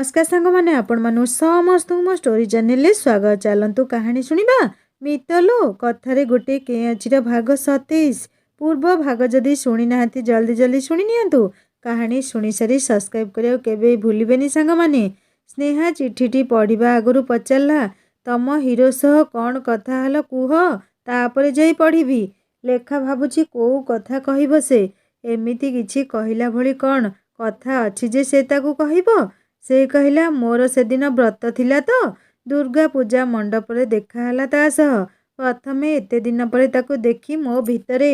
नमस्कार सांग मैंने आपण मानु समस्त मो स्टोरी चैनल स्वागत। चलतु कहानी शुणा मितलो कथारे गोटे केचीर भाग 27 पूर्व भाग जदि शुणी ना जल्दी जल्दी शुणी नियंतु। कहानी शुणी सारी सब्सक्राइब करियो केबे भूलिबेनी सांग माने। स्नेहा चिठीटी पढ़िबा आगरु पचारला तम हिरो सह कौन कथा हल कुह तापर जाई पढ़िबी। लेखा भाबुची को कथा कहब से एमिति किछि कहिला भली कौन कथा अछि जे से ताकू कहब। से कहला मोर से दिन व्रत थिला तो दुर्गा पूजा मंडप रे देखाला ता सह प्रथमे एते दिन परे ताकू देखी मो भितरे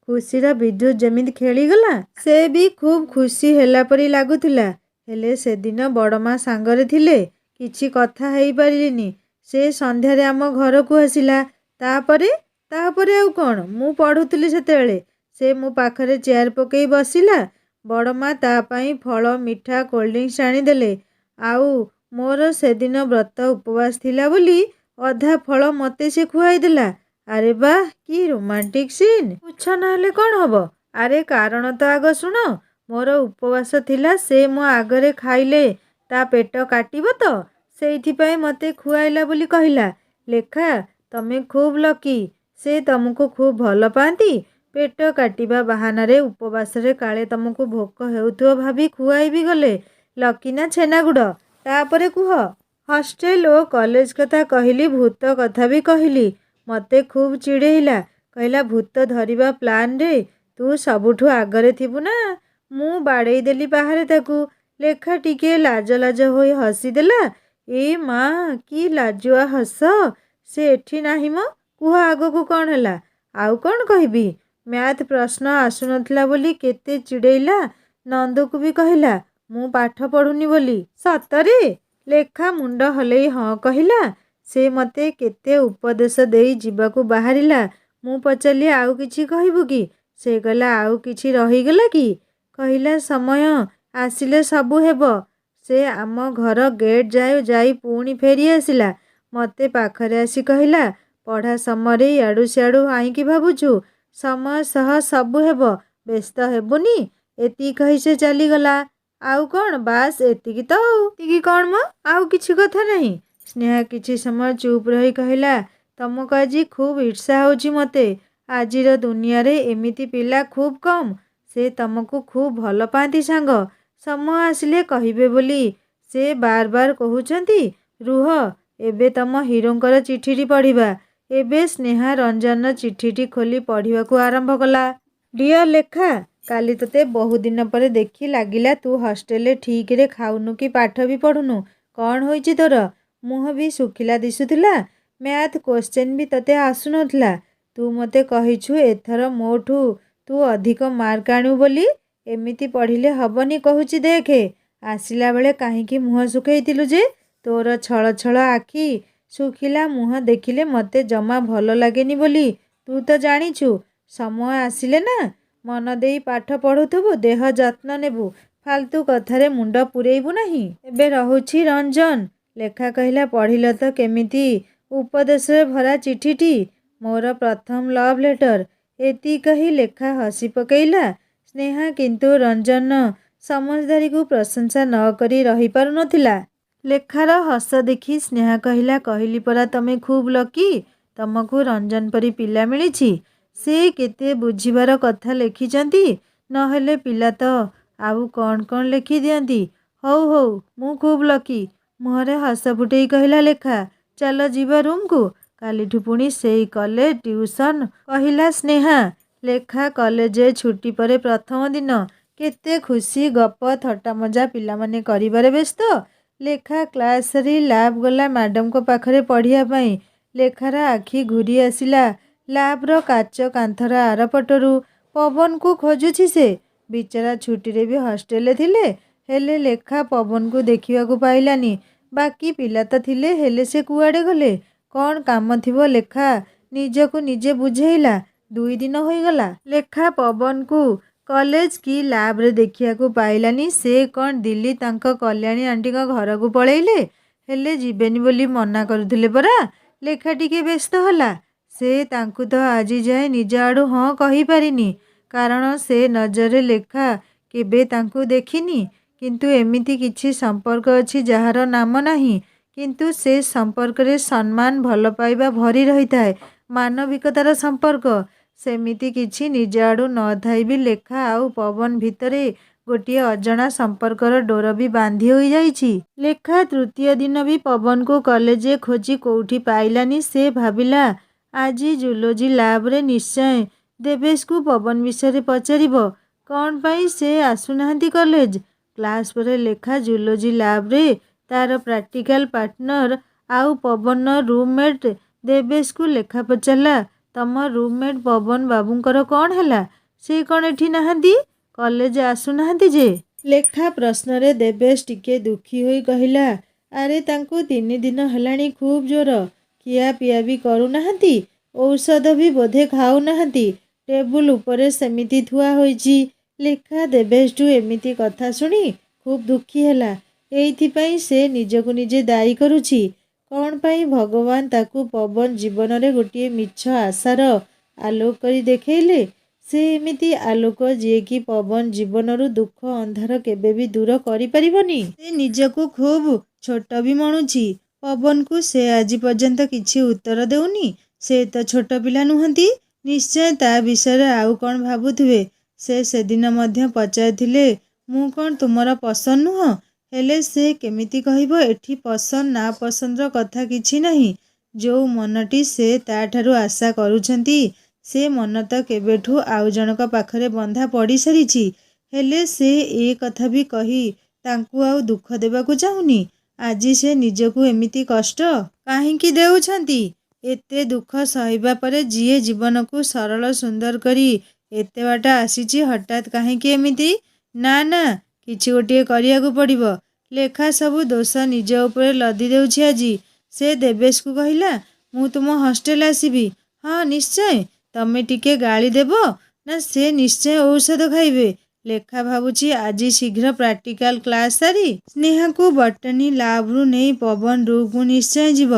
खुशीर विद्युत जमित खेली गला। से भी खूब खुशी हेला परी लागुथिला हेले से दिन बड़मा सांगरे थिले किछि कथा हेई परिलिनी। से संध्यारे आम घर को आसिला तापरे आउ कौन मु पढ़ुथिली सेतेबेले से मो पाखरे चेयर पकई बसिला। बड़मा ता पाई फल मिठा कोल्ड ड्रिंक्स आनी देले आउ मोर से दिन व्रत उपवास थिला बोली अधा फल मते से खुआई देला। अरे वाह की रोमांटिक सीन। पूछ ना कौन हब। अरे कारण तो आग सुन मोर उपवास थिला से मो आगरे खाइले ता पेट काटिब तो सेइथिपाई मते खुआइला बोली कहला। लेखा तमे खूब लकी से तुमको खूब भल पाती पेट काटिबा बहाना रे उपवास रे काले तुमको भोक हेउथो भाभी खुआई भी गले लकी ना छेनागुड़। तापरे कुह। हॉस्टेल और कॉलेज कथा कहली भूत कथा भी कहली मते खूब चिड़ेला कहला भूत धरिबा प्लान रे तू सबुठु आगरे थिबु ना। मु बाड़ेई देली बाहरे ताकू। लेखा टिके लाज लाज होई हसी देला। ए माँ की लाजुआ हस से एठी नाही म कुह आगो कौन हैला आउ कौन कहबी। मैथ प्रश्न आसुनथला बोली केते चिड़ेला नंदू को भी कहला मु पाठ पढ़ुनी बोली। सतरे लेखा मुंड हलेई हाँ कहला। से मते केते उपदेश देई जीवाकू बाहरिला। मु पचाली आउ किछि कहबू कि से कहला आउ किछि रहीगला कि कहला समय आसिले सबु हेबो। से आम घर गेट जाए जाई पुणी फेरी आसिला मते पाखरे आसी कहला पढ़ा समय याडू सियाडू आईकी भाबुछु समय सह सबु हेबो व्यस्त हेबुनी एति कही से चलीगला। आउ कौन बास एतिकी तो एतिकी कौन म आउ किछि कथा नहीं। स्नेहा किछि समय चुप रही कहला तमको आजी खूब ईर्षा होची मते। आजिर दुनिया रे एमिति पिला खूब कम से तमको खूब भल पाती सांग समय आसिले कहिबे बोली से बार बार कहउचंती। रुह एबे तम हिरोंकर चिठीटी पढ़िबा। एबे स्नेहा रंजन चिठीटी खोली पढ़िबा को आरंभ कला। डियर लेखा काली तोते बहु दिन पर देखी लागिला तू हॉस्टेल ठीक रे खाउनु कि पाठ भी पढ़ुनु कौन होईची तोर। मुह भी सुखिला दिसुथिला मैथ क्वेश्चन भी तते आसुनथला। तू मते कहिछु एथर मोठू तू अधिक मार्क आणु बोली एमिति पढ़िले हबनी कहूची देखे। आसिला बेले काहींकी मुह सुखेइथिलु जे तोर छळ छळ आखि सुखिला मुह देखिले मते जमा भल लागेनी बोली तू तो जानिछु। समय आसिले ना मन देई पाठ पढ़ुथुबु देह जत्न नेबु फालतू कथारे मुंड पुरेइबु नहीं। एबे रहुछि रंजन। लेखा कहला पढ़िल तो केमिति उपदेश भरा चिठीटी मोर प्रथम लव लेटर एति कही लेखा हसी पकेइला। स्नेहा किंतु रंजन समझदारी को प्रशंसा न करी रही पारु नथिला। लेखार हस देखी स्नेहा कहला कहली परा तमे खूब लकी तमको रंजन परी पिला मिलिछि। से केते बुझिबार कथा लेखिचंती नहेले पिला तो आउ कौन कौन लेखि दियंती। हौ हौ मु खूब लकी मुहरे हस फुटेई कहला लेखा। चल जीवा रूम को कालीठु पुणी सेई कॉलेज ट्यूशन कहला स्नेहा। लेखा कॉलेज छुट्टी परे प्रथम दिन केते खुशी गप थट्टा मजा पिला माने करिबारे व्यस्त। लेखा क्लास री लैब गला मैडम को पाखरे पढ़िया पाई। लेखार आखि घूरी आसिला लैब्र काच कांथर आरपटरू पवन को खोजुछि। से बिचारा छुट्टी रे भी हॉस्टेल थिले हेले लेखा पवन को देखिबा को पाइलानी। बाकी पिला तो थिले हेले से कुआडे गले कौन काम थिबो लेखा निजको निजे बुझेइला। 2 दिन होई गला लेखा पवन को कॉलेज की लैब रे देखिया को पाइलानी। से कौन दिल्ली तांको कल्याणी आंटी का घर को पळेइले हेले जीवेनी बोली मना करुथिले परा। लेखा टिके व्यस्त होला। से तांकु तो आजी जाए निज आड़ू हाँ कही पारिनी कारण से नजरे लेखा केबे तांकु देखिनी କିନ୍ତୁ ଏମିତି କିଛି ସମ୍ପର୍କ ଅଛି ଯାହାର ନାମ ନାହିଁ, କିନ୍ତୁ ସେ ସମ୍ପର୍କରେ ସମ୍ମାନ ଭଲ ପାଇବା ଭରି ରହିଥାଏ, ମାନବିକତାର ସମ୍ପର୍କ। ସେମିତି କିଛି ନିଜ ଆଡ଼ୁ ନ ଥାଇ ବି ଲେଖା ଆଉ ପବନ ଭିତରେ ଗୋଟିଏ ଅଜଣା ସମ୍ପର୍କର ଡୋର ବି ବାନ୍ଧି ହୋଇଯାଇଛି। ଲେଖା ତୃତୀୟ ଦିନ ବି ପବନକୁ କଲେଜରେ ଖୋଜି କୋଉଠି ପାଇଲାନି। ସେ ଭାବିଲା ଆଜି ଜୁଲୋଜି ଲ୍ୟାବରେ ନିଶ୍ଚୟ ଦେବେଶକୁ ପବନ ବିଷୟରେ ପଚାରିବ। କ'ଣ ପାଇଁ ସେ ଆସୁନାହାନ୍ତି କଲେଜ? କ୍ଲାସ୍ ପରେ ଲେଖା ଜୁଲୋଜି ଲ୍ୟାବରେ ତାର ପ୍ରାକ୍ଟିକାଲ ପାର୍ଟନର ଆଉ ପବନର ରୁମ୍ମେଟ୍ ଦେବେଶକୁ ଲେଖା ପଚାରିଲା, ତମ ରୁମ୍ମେଟ୍ ପବନ ବାବୁଙ୍କର କ'ଣ ହେଲା? ସେ କ'ଣ ଏଠି ନାହାନ୍ତି? କଲେଜ ଆସୁନାହାନ୍ତି ଯେ? ଲେଖା ପ୍ରଶ୍ନରେ ଦେବେଶ ଟିକେ ଦୁଃଖୀ ହୋଇ କହିଲା, ଆରେ ତାଙ୍କୁ 3 ଦିନ ହେଲାଣି ଖୁବ୍ ଜ୍ୱର। ଖିଆପିଆ ବି କରୁନାହାନ୍ତି, ଔଷଧ ବି ବୋଧେ ଖାଉନାହାନ୍ତି। ଟେବୁଲ ଉପରେ ସେମିତି ଥୁଆ ହୋଇଛି। ଲେଖା ଦେବେଶଠୁ ଏମିତି କଥା ଶୁଣି ଖୁବ୍ ଦୁଃଖୀ ହେଲା। ଏଇଥିପାଇଁ ସେ ନିଜକୁ ନିଜେ ଦାୟୀ କରୁଛି। କ'ଣ ପାଇଁ ଭଗବାନ ତାକୁ ପବନ ଜୀବନରେ ଗୋଟିଏ ମିଛ ଆଶାର ଆଲୋକ କରି ଦେଖେଇଲେ? ସେ ଏମିତି ଆଲୋକ ଯିଏକି ପବନ ଜୀବନରୁ ଦୁଃଖ ଅନ୍ଧାର କେବେ ବି ଦୂର କରିପାରିବନି। ସେ ନିଜକୁ ଖୁବ୍ ଛୋଟ ବି ମଣୁଛି। ପବନକୁ ସେ ଆଜି ପର୍ଯ୍ୟନ୍ତ କିଛି ଉତ୍ତର ଦେଉନି। ସେ ତ ଛୋଟ ପିଲା ନୁହନ୍ତି, ନିଶ୍ଚୟ ତା ବିଷୟରେ ଆଉ କ'ଣ ଭାବୁଥିବେ। ସେ ସେଦିନ ମଧ୍ୟ ପଚାରିଥିଲେ, ମୁଁ କ'ଣ ତୁମର ପସନ୍ଦ ନୁହଁ? ହେଲେ ସେ କେମିତି କହିବ ଏଠି ପସନ୍ଦ ନା ପସନ୍ଦର କଥା କିଛି ନାହିଁ। ଯୋଉ ମନଟି ସେ ତାଠାରୁ ଆଶା କରୁଛନ୍ତି, ସେ ମନ ତ କେବେଠୁ ଆଉ ଜଣକ ପାଖରେ ବନ୍ଧା ପଡ଼ିସାରିଛି। ହେଲେ ସେ ଏ କଥା ବି କହି ତାଙ୍କୁ ଆଉ ଦୁଃଖ ଦେବାକୁ ଚାହୁଁନି। ଆଜି ସେ ନିଜକୁ ଏମିତି କଷ୍ଟ କାହିଁକି ଦେଉଛନ୍ତି? ଏତେ ଦୁଃଖ ସହିବା ପରେ ଯିଏ ଜୀବନକୁ ସରଳ ସୁନ୍ଦର କରି ଏତେ ବାଟ ଆସିଛି, ହଠାତ୍ କାହିଁକି ଏମିତି? ନା ନା, କିଛି ଗୋଟିଏ କରିବାକୁ ପଡ଼ିବ। ଲେଖା ସବୁ ଦୋଷ ନିଜ ଉପରେ ଲଦି ଦେଉଛି ଆଜି। ସେ ଦେବେଶକୁ କହିଲା, ମୁଁ ତୁମ ହଷ୍ଟେଲ ଆସିବି। ହଁ ନିଶ୍ଚୟ। ତମେ ଟିକେ ଗାଳି ଦେବ ନା ସେ ନିଶ୍ଚୟ ଔଷଧ ଖାଇବେ। ଲେଖା ଭାବୁଛି ଆଜି ଶୀଘ୍ର ପ୍ରାକ୍ଟିକାଲ କ୍ଲାସ୍ ସାରି ସ୍ନେହାକୁ ବଟାନି ଲ୍ୟାବରୁ ନେଇ ପବନ ରୁମ୍କୁ ନିଶ୍ଚୟ ଯିବ।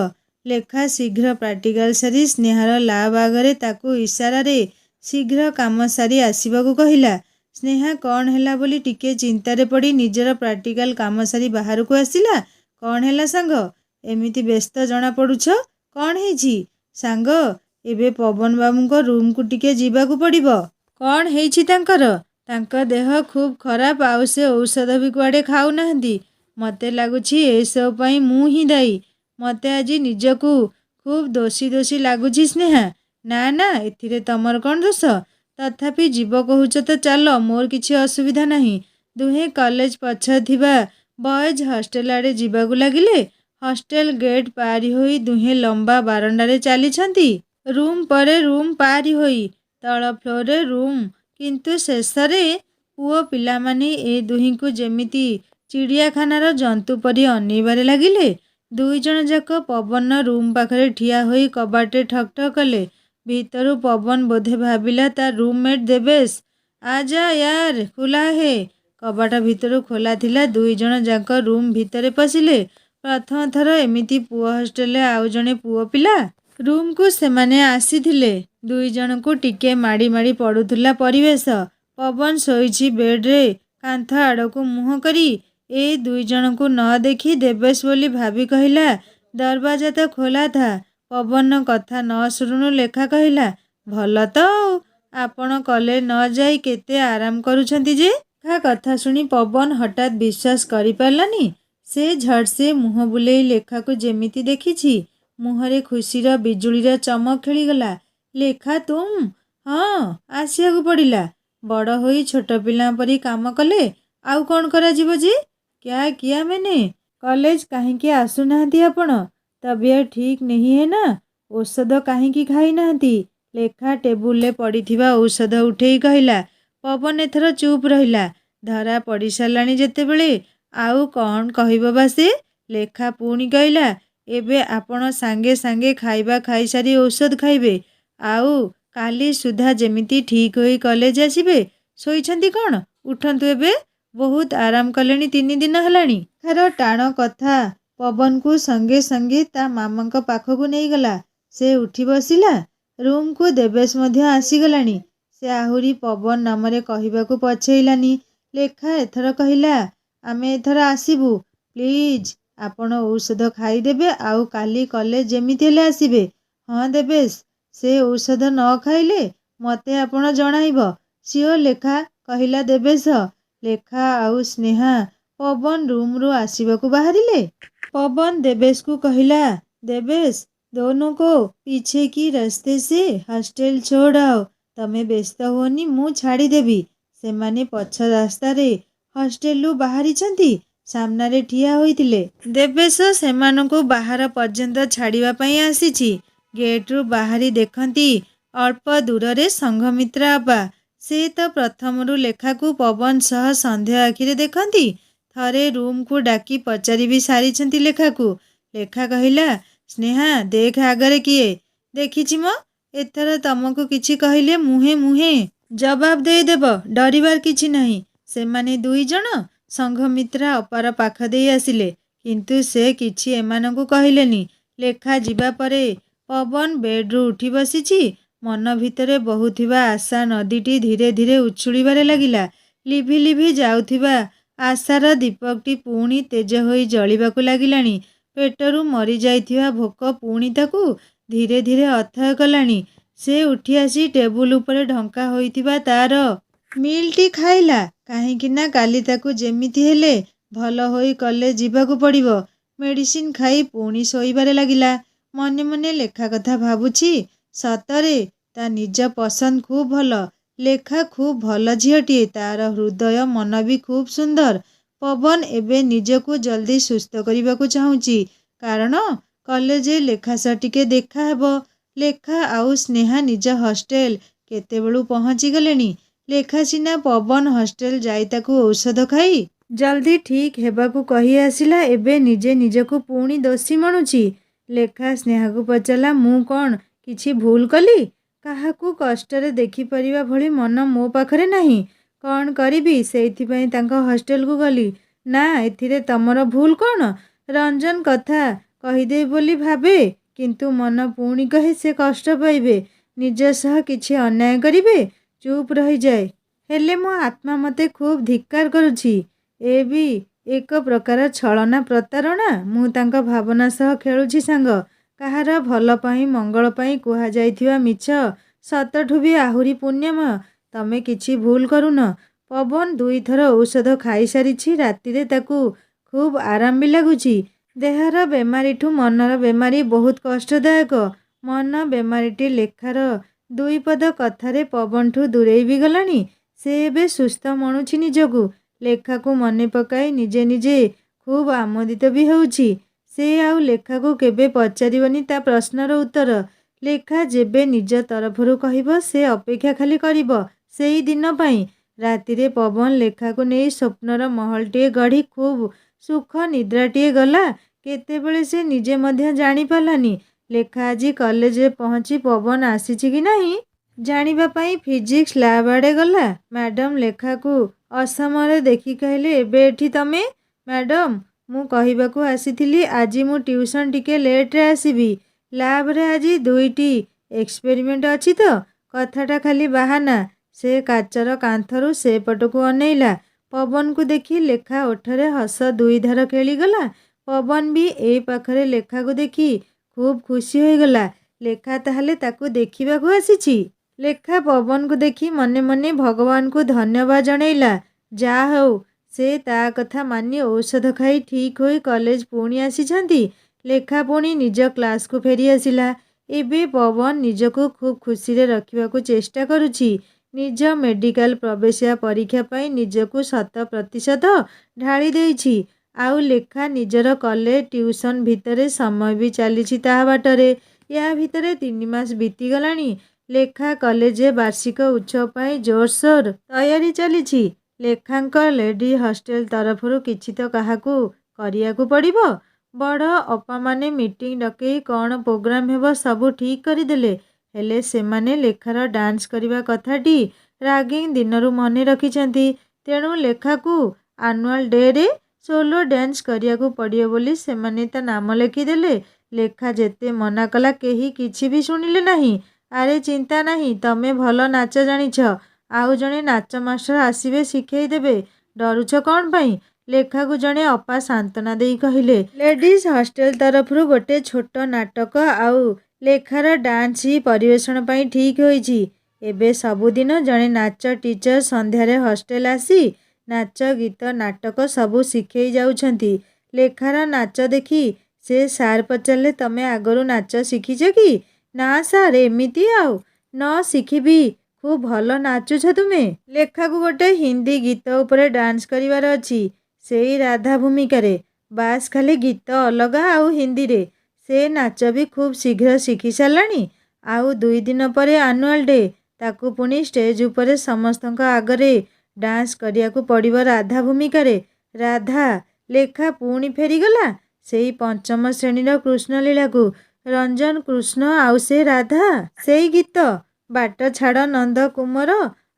ଲେଖା ଶୀଘ୍ର ପ୍ରାକ୍ଟିକାଲ ସାରି ସ୍ନେହାର ଲ୍ୟାବ୍ ଆଗରେ ତାକୁ ଇସାରାରେ ଶୀଘ୍ର କାମ ସାରି ଆସିବାକୁ କହିଲା। ସ୍ନେହା କ'ଣ ହେଲା ବୋଲି ଟିକେ ଚିନ୍ତାରେ ପଡ଼ି ନିଜର ପ୍ରାକ୍ଟିକାଲ କାମ ସାରି ବାହାରକୁ ଆସିଲା। କ'ଣ ହେଲା ସାଙ୍ଗ? ଏମିତି ବ୍ୟସ୍ତ ଜଣାପଡ଼ୁଛ, କ'ଣ ହେଇଛି? ସାଙ୍ଗ, ଏବେ ପବନ ବାବୁଙ୍କ ରୁମ୍କୁ ଟିକେ ଯିବାକୁ ପଡ଼ିବ। କ'ଣ ହେଇଛି ତାଙ୍କର? ତାଙ୍କ ଦେହ ଖୁବ୍ ଖରାପ, ଆଉ ସେ ଔଷଧ ବି କୁଆଡ଼େ ଖାଉନାହାନ୍ତି। ମୋତେ ଲାଗୁଛି ଏସବୁ ପାଇଁ ମୁଁ ହିଁ ଦାୟୀ। ମୋତେ ଆଜି ନିଜକୁ ଖୁବ୍ ଦୋଷୀ ଦୋଷୀ ଲାଗୁଛି ସ୍ନେହା। ନା ନା, ଏଥିରେ ତମର କ'ଣ ଦୋଷ? ତଥାପି ଯିବ କହୁଛ ତ ଚାଲ, ମୋର କିଛି ଅସୁବିଧା ନାହିଁ। ଦୁହେଁ କଲେଜ ପଛରେ ଥିବା ବଏଜ୍ ହଷ୍ଟେଲ ଆଡ଼େ ଯିବାକୁ ଲାଗିଲେ। ହଷ୍ଟେଲ ଗେଟ୍ ପାରି ହୋଇ ଦୁହେଁ ଲମ୍ବା ବାରଣ୍ଡାରେ ଚାଲିଛନ୍ତି। ରୁମ୍ ପରେ ରୁମ୍ ପାରି ହୋଇ ତଳ ଫ୍ଲୋରରେ ରୁମ୍। କିନ୍ତୁ ଶେଷରେ ପୁଅ ପିଲାମାନେ ଏ ଦୁହିଁଙ୍କୁ ଯେମିତି ଚିଡ଼ିଆଖାନାର ଜନ୍ତୁ ପରି ଅନେଇବାରେ ଲାଗିଲେ। 2 ଜଣ ଯାକ ପବନର ରୁମ୍ ପାଖରେ ଠିଆ ହୋଇ କବାଟରେ ଠକ୍ ଠକ୍ କଲେ। ଭିତରୁ ପବନ ବୋଧେ ଭାବିଲା ତା ରୁମ୍ମେଟ୍ ଦେବେଶ, ଆଜା ୟାର, ଖୁଲା ହେ। କବାଟ ଭିତରୁ ଖୋଲା ଥିଲା। 2 ଜଣ ଯାକ ରୁମ୍ ଭିତରେ ପଶିଲେ। ପ୍ରଥମ ଥର ଏମିତି ପୁଅ ହଷ୍ଟେଲରେ ଆଉ ଜଣେ ପୁଅ ପିଲା ରୁମ୍କୁ ସେମାନେ ଆସିଥିଲେ। 2 ଜଣଙ୍କୁ ଟିକେ ମାଡ଼ି ମାଡ଼ି ପଡ଼ୁଥିଲା ପରିବେଶ। ପବନ ଶୋଇଛି ବେଡ୍ରେ କାନ୍ଥ ଆଡ଼କୁ ମୁହଁ କରି। ଏ 2 ଜଣଙ୍କୁ ନ ଦେଖି ଦେବେଶ ବୋଲି ଭାବି କହିଲା, ଦରବାଜା ତ ଖୋଲା ଥା। ପବନର କଥା ନ ଶୁଣୁଣୁ ଲେଖା କହିଲା, ଭଲ ତ ଆଉ। ଆପଣ କଲେଜ ନ ଯାଇ କେତେ ଆରାମ କରୁଛନ୍ତି ଯେ? ଲେଖା କଥା ଶୁଣି ପବନ ହଠାତ୍ ବିଶ୍ୱାସ କରିପାରିଲାନି। ସେ ଝଟ୍ସେ ମୁହଁ ବୁଲେଇ ଲେଖାକୁ ଯେମିତି ଦେଖିଛି। ମୁହଁରେ ଖୁସିର ବିଜୁଳିର ଚମକ ଖେଳିଗଲା। ଲେଖା ତୁମ୍? ହଁ, ଆସିବାକୁ ପଡ଼ିଲା। ବଡ଼ ହୋଇ ଛୋଟ ପିଲାଙ୍କ ପରି କାମ କଲେ ଆଉ କ'ଣ କରାଯିବ ଯେ? କ୍ୟା କିୟା मैंने? କଲେଜ କାହିଁକି ଆସୁନାହାନ୍ତି ଆପଣ? ତବିୟତ ଠିକ୍ ନେହିଁ ହେ ନା? ଔଷଧ କାହିଁକି ଖାଇନାହାନ୍ତି? ଲେଖା ଟେବୁଲରେ ପଡ଼ିଥିବା ଔଷଧ ଉଠେଇ କହିଲା। ପବନ ଏଥର ଚୁପ୍ ରହିଲା। ଧରା ପଡ଼ିସାରିଲାଣି ଯେତେବେଳେ ଆଉ କ'ଣ କହିବ ବା ସେ? ଲେଖା ପୁଣି କହିଲା, ଏବେ ଆପଣ ସାଙ୍ଗେ ସାଙ୍ଗେ ଖାଇବା ଖାଇସାରି ଔଷଧ ଖାଇବେ। ଆଉ କାଲି ସୁଦ୍ଧା ଯେମିତି ଠିକ୍ ହୋଇ କଲେଜ ଆସିବେ। ଶୋଇଛନ୍ତି କ'ଣ? ଉଠନ୍ତୁ ଏବେ। ବହୁତ ଆରାମ କଲେଣି 3 ଦିନ ହେଲାଣି। ଲେଖାର ଟାଣ କଥା ପବନକୁ ସଙ୍ଗେ ସଙ୍ଗେ ତା ମାମାଙ୍କ ପାଖକୁ ନେଇଗଲା। ସେ ଉଠି ବସିଲା। ରୁମ୍କୁ ଦେବେଶ ମଧ୍ୟ ଆସିଗଲାଣି। ସେ ଆହୁରି ପବନ ନାମରେ କହିବାକୁ ପଛେଇଲାନି। ଲେଖା ଏଥର କହିଲା, ଆମେ ଏଥର ଆସିବୁ। ପ୍ଲିଜ୍ ଆପଣ ଔଷଧ ଖାଇଦେବେ ଆଉ କାଲି କଲେଜ ଯେମିତି ହେଲେ ଆସିବେ। ହଁ ଦେବେଶ, ସେ ଔଷଧ ନ ଖାଇଲେ ମୋତେ ଆପଣ ଜଣାଇବ। ସିଓର ଲେଖା, କହିଲା ଦେବେଶ। ଲେଖା ଆଉ ସ୍ନେହା ପବନ ରୁମ୍ରୁ ଆସିବାକୁ ବାହାରିଲେ। ପବନ ଦେବେଶକୁ କହିଲା, ଦେବେଶ, दोनों को पीछे की रास्ते से हॉस्टेल छोड़ आओ। ତମେ ବ୍ୟସ୍ତ ହୁଅନି, ମୁଁ ଛାଡ଼ିଦେବି। ସେମାନେ ପଛ ରାସ୍ତାରେ ହଷ୍ଟେଲରୁ ବାହାରିଛନ୍ତି। ସାମ୍ନାରେ ଠିଆ ହୋଇଥିଲେ। ଦେବେଶ ସେମାନଙ୍କୁ ବାହାର ପର୍ଯ୍ୟନ୍ତ ଛାଡ଼ିବା ପାଇଁ ଆସିଛି। ଗେଟ୍ରୁ ବାହାରି ଦେଖନ୍ତି ଅଳ୍ପ ଦୂରରେ ସଂଘମିତ୍ରା ଅପା। ସେ ତ ପ୍ରଥମରୁ ଲେଖାକୁ ପବନ ସହ ସନ୍ଦେହ ଆଖିରେ ଦେଖନ୍ତି। ଥରେ ରୁମ୍କୁ ଡାକି ପଚାରି ବି ସାରିଛନ୍ତି ଲେଖାକୁ। ଲେଖା କହିଲା, ସ୍ନେହା ଦେଖ ଆଗରେ କିଏ। ଦେଖିଛି ମ, ଏଥର ତମକୁ କିଛି କହିଲେ ମୁହେଁ ମୁହେଁ ଜବାବ ଦେଇଦେବ, ଡରିବାର କିଛି ନାହିଁ। ସେମାନେ ଦୁଇଜଣ ସଂଘମିତ୍ରା ଅପାର ପାଖ ଦେଇ ଆସିଲେ, କିନ୍ତୁ ସେ କିଛି ଏମାନଙ୍କୁ କହିଲେନି। ଲେଖା ଯିବା ପରେ ପବନ ବେଡ୍ରୁ ଉଠି ବସିଛି। ମନ ଭିତରେ ବହୁଥିବା ଆଶା ନଦୀଟି ଧୀରେ ଧୀରେ ଉଛୁଳିବାରେ ଲାଗିଲା। ଲିଭି ଲିଭି ଯାଉଥିବା ଆଶାର ଦୀପକଟି ପୁଣି ତେଜ ହୋଇ ଜଳିବାକୁ ଲାଗିଲାଣି। ପେଟରୁ ମରିଯାଇଥିବା ଭୋକ ପୁଣି ତାକୁ ଧୀରେ ଧୀରେ ଅଥୟ କଲାଣି। ସେ ଉଠି ଆସି ଟେବୁଲ ଉପରେ ଢଙ୍କା ହୋଇଥିବା ତାର ମିଲ୍ଟି ଖାଇଲା। କାହିଁକି ନା କାଲି ତାକୁ ଯେମିତି ହେଲେ ଭଲ ହୋଇ କଲେଜ ଯିବାକୁ ପଡ଼ିବ। ମେଡ଼ିସିନ ଖାଇ ପୁଣି ଶୋଇବାରେ ଲାଗିଲା। ମନେ ମନେ ଲେଖା କଥା ଭାବୁଛି। ସତରେ ତା ନିଜ ପସନ୍ଦ ଖୁବ୍ ଭଲ। ଲେଖା ଖୁବ୍ ଭଲ ଝିଅଟିଏ। ତାର ହୃଦୟ ମନ ବି ଖୁବ୍ ସୁନ୍ଦର। ପବନ ଏବେ ନିଜକୁ ଜଲ୍ଦି ସୁସ୍ଥ କରିବାକୁ ଚାହୁଁଛି। କାରଣ କଲେଜରେ ଲେଖା ସହ ଟିକେ ଦେଖା ହେବ। ଲେଖା ଆଉ ସ୍ନେହା ନିଜ ହଷ୍ଟେଲ କେତେବେଳୁ ପହଞ୍ଚିଗଲେଣି। ଲେଖା ସିନା ପବନ ହଷ୍ଟେଲ ଯାଇ ତାକୁ ଔଷଧ ଖାଇ ଜଲ୍ଦି ଠିକ୍ ହେବାକୁ କହି ଆସିଲା, ଏବେ ନିଜେ ନିଜକୁ ପୁଣି ଦୋଷୀ ମଣୁଛି। ଲେଖା ସ୍ନେହାକୁ ପଚାରିଲା, ମୁଁ କ'ଣ କିଛି ଭୁଲ କଲି? କାହାକୁ କଷ୍ଟରେ ଦେଖିପାରିବା ଭଳି ମନ ମୋ ପାଖରେ ନାହିଁ। କ'ଣ କରିବି, ସେଇଥିପାଇଁ ତାଙ୍କ ହଷ୍ଟେଲକୁ ଗଲି। ନା, ଏଥିରେ ତମର ଭୁଲ କ'ଣ? ରଞ୍ଜନ କଥା କହିଦେବି ବୋଲି ଭାବେ, କିନ୍ତୁ ମନ ପୁଣି କହେ ସେ କଷ୍ଟ ପାଇବେ, ନିଜ ସହ କିଛି ଅନ୍ୟାୟ କରିବେ। ଚୁପ୍ ରହିଯାଏ। ହେଲେ ମୋ ଆତ୍ମା ମୋତେ ଖୁବ୍ ଧିକ୍କାର କରୁଛି। ଏ ବି ଏକ ପ୍ରକାର ଛଳନା, ପ୍ରତାରଣା। ମୁଁ ତାଙ୍କ ଭାବନା ସହ ଖେଳୁଛି ସାଙ୍ଗ। କାହାର ଭଲ ପାଇଁ ମଙ୍ଗଳ ପାଇଁ କୁହାଯାଇଥିବା ମିଛ ସତଠୁ ବି ଆହୁରି ପୁଣ୍ୟମୟ। ତମେ କିଛି ଭୁଲ କରୁନ। ପବନ 2 ଥର ଔଷଧ ଖାଇସାରିଛି। ରାତିରେ ତାକୁ ଖୁବ୍ ଆରାମ ବି ଲାଗୁଛି। ଦେହର ବେମାରିଠୁ ମନର ବେମାରି ବହୁତ କଷ୍ଟଦାୟକ। ମନ ବେମାରିଟି ଲେଖାର 2 ପଦ କଥାରେ ପବନଠୁ ଦୂରେଇ ବି ଗଲାଣି। ସେ ଏବେ ସୁସ୍ଥ ମଣୁଛି ନିଜକୁ। ଲେଖାକୁ ମନେ ପକାଇ ନିଜେ ନିଜେ ଖୁବ୍ ଆମୋଦିତ ବି ହେଉଛି। ସେ ଆଉ ଲେଖାକୁ କେବେ ପଚାରିବନି ତା ପ୍ରଶ୍ନର ଉତ୍ତର। ଲେଖା ଯେବେ ନିଜ ତରଫରୁ କହିବ, ସେ ଅପେକ୍ଷା ଖାଲି କରିବ ସେଇ ଦିନ ପାଇଁ। ରାତିରେ ପବନ ଲେଖାକୁ ନେଇ ସ୍ୱପ୍ନର ମହଲଟିଏ ଗଢ଼ି ଖୁବ୍ ସୁଖ ନିଦ୍ରାଟିଏ ଗଲା। କେତେବେଳେ ସେ ନିଜେ ମଧ୍ୟ ଜାଣିପାରିଲାନି। ଲେଖା ଆଜି କଲେଜରେ ପହଞ୍ଚି ପବନ ଆସିଛି କି ନାହିଁ ଜାଣିବା ପାଇଁ ଫିଜିକ୍ସ ଲ୍ୟାବ୍ ଆଡ଼େ ଗଲା। ମ୍ୟାଡମ୍ ଲେଖାକୁ ଅସମୟରେ ଦେଖି କହିଲେ, ଏବେ ଏଠି ତମେ? ମ୍ୟାଡମ୍, ମୁଁ କହିବାକୁ ଆସିଥିଲି ଆଜି ମୁଁ ଟ୍ୟୁସନ୍ ଟିକେ ଲେଟ୍ରେ ଆସିବି। ଲ୍ୟାବ୍ରେ ଆଜି 2ଟି ଏକ୍ସପେରିମେଣ୍ଟ ଅଛି ତ। କଥାଟା ଖାଲି ବାହାନା। ସେ କାଚର କାନ୍ଥରୁ ସେପଟକୁ ଅନେଇଲା। ପବନକୁ ଦେଖି ଲେଖା ଓଠରେ ହସ 2 ଧାର ଖେଳିଗଲା। ପବନ ବି ଏଇ ପାଖରେ ଲେଖାକୁ ଦେଖି ଖୁବ୍ ଖୁସି ହୋଇଗଲା। ଲେଖା ତାହେଲେ ତାକୁ ଦେଖିବାକୁ ଆସିଛି। ଲେଖା ପବନକୁ ଦେଖି ମନେ ମନେ ଭଗବାନଙ୍କୁ ଧନ୍ୟବାଦ ଜଣାଇଲା। ଯାହା ହେଉ, ସେ ତା କଥା ମାନି ଔଷଧ ଖାଇ ଠିକ୍ ହୋଇ କଲେଜ ପୁଣି ଆସିଛନ୍ତି। ଲେଖା ପୁଣି ନିଜ କ୍ଲାସକୁ ଫେରି ଆସିଲା। ଏବେ ପବନ ନିଜକୁ ଖୁବ୍ ଖୁସିରେ ରଖିବାକୁ ଚେଷ୍ଟା କରୁଛି। ନିଜ ମେଡିକାଲ ପ୍ରବେଶିକା ପରୀକ୍ଷା ପାଇଁ ନିଜକୁ 100% ଢାଳି ଦେଇଛି। ଆଉ ଲେଖା ନିଜର କଲେଜ ଟ୍ୟୁସନ୍ ଭିତରେ ସମୟ ବି ଚାଲିଛି ତା ବାଟରେ। ୟା ଭିତରେ 3 ମାସ ବିତିଗଲାଣି। ଲେଖା କଲେଜରେ ବାର୍ଷିକ ଉତ୍ସବ ପାଇଁ ଜୋରସୋର ତୟାରୀ ଚାଲିଛି। ଲେଖାଙ୍କ ଲେଡି ହଷ୍ଟେଲ ତରଫରୁ କିଛି ତ କାହାକୁ କରିବାକୁ ପଡ଼ିବ। ବଡ଼ ଅପାମାନେ ମିଟିଂ ଡକେଇ କ'ଣ ପ୍ରୋଗ୍ରାମ ହେବ ସବୁ ଠିକ୍ କରିଦେଲେ। ହେଲେ ସେମାନେ ଲେଖାର ଡାନ୍ସ କରିବା କଥାଟି ରାଗିଂ ଦିନରୁ ମନେ ରଖିଛନ୍ତି। ତେଣୁ ଲେଖାକୁ ଆନୁଆଲ ଡେରେ ସୋଲୋ ଡ୍ୟାନ୍ସ କରିବାକୁ ପଡ଼ିବ ବୋଲି ସେମାନେ ତା ନାମ ଲେଖିଦେଲେ। ଲେଖା ଯେତେ ମନା କଲା କେହି କିଛି ବି ଶୁଣିଲେ ନାହିଁ। ଆରେ ଚିନ୍ତା ନାହିଁ, ତମେ ଭଲ ନାଚ ଜାଣିଛ। ଆଉ ଜଣେ ନାଚ ମାଷ୍ଟର ଆସିବେ ଶିଖେଇ ଦେବେ। ଡରୁଛ କ'ଣ ପାଇଁ? ଲେଖାକୁ ଜଣେ ଅପା ସାନ୍ତ୍ୱନା ଦେଇ କହିଲେ, ଲେଡିଜ୍ ହଷ୍ଟେଲ ତରଫରୁ ଗୋଟେ ଛୋଟ ନାଟକ ଆଉ ଲେଖାର ଡାନ୍ସ ହିଁ ପରିବେଷଣ ପାଇଁ ଠିକ୍ ହୋଇଛି। ଏବେ ସବୁଦିନ ଜଣେ ନାଚ ଟିଚର ସନ୍ଧ୍ୟାରେ ହଷ୍ଟେଲ ଆସି ନାଚ ଗୀତ ନାଟକ ସବୁ ଶିଖେଇ ଯାଉଛନ୍ତି। ଲେଖାର ନାଚ ଦେଖି ସେ ସାର୍ ପଚାରିଲେ, ତମେ ଆଗରୁ ନାଚ ଶିଖିଛ କି? ନା ସାର୍, ଏମିତି ଆଉ। ନ ଶିଖିବି, ଖୁବ୍ ଭଲ ନାଚୁଛ ତୁମେ। ଲେଖାକୁ ଗୋଟେ ହିନ୍ଦୀ ଗୀତ ଉପରେ ଡାନ୍ସ କରିବାର ଅଛି, ସେଇ ରାଧା ଭୂମିକାରେ। ବାସ୍ ଖାଲି ଗୀତ ଅଲଗା ଆଉ ହିନ୍ଦୀରେ। ସେ ନାଚ ବି ଖୁବ୍ ଶୀଘ୍ର ଶିଖି ସାରିଲାଣି। ଆଉ 2 ଦିନ ପରେ ଆନୁଆଲ୍ ଡେ, ତାକୁ ପୁଣି ଷ୍ଟେଜ୍ ଉପରେ ସମସ୍ତଙ୍କ ଆଗରେ ଡାନ୍ସ କରିବାକୁ ପଡ଼ିବ ରାଧା ଭୂମିକାରେ। ରାଧା? ଲେଖା ପୁଣି ଫେରିଗଲା ସେଇ 5ମ ଶ୍ରେଣୀର କୃଷ୍ଣଲୀଳାକୁ। ରଞ୍ଜନ କୃଷ୍ଣ ଆଉ ସେ ରାଧା। ସେଇ ଗୀତ, ବାଟ ଛାଡ଼ ନନ୍ଦ କୁମର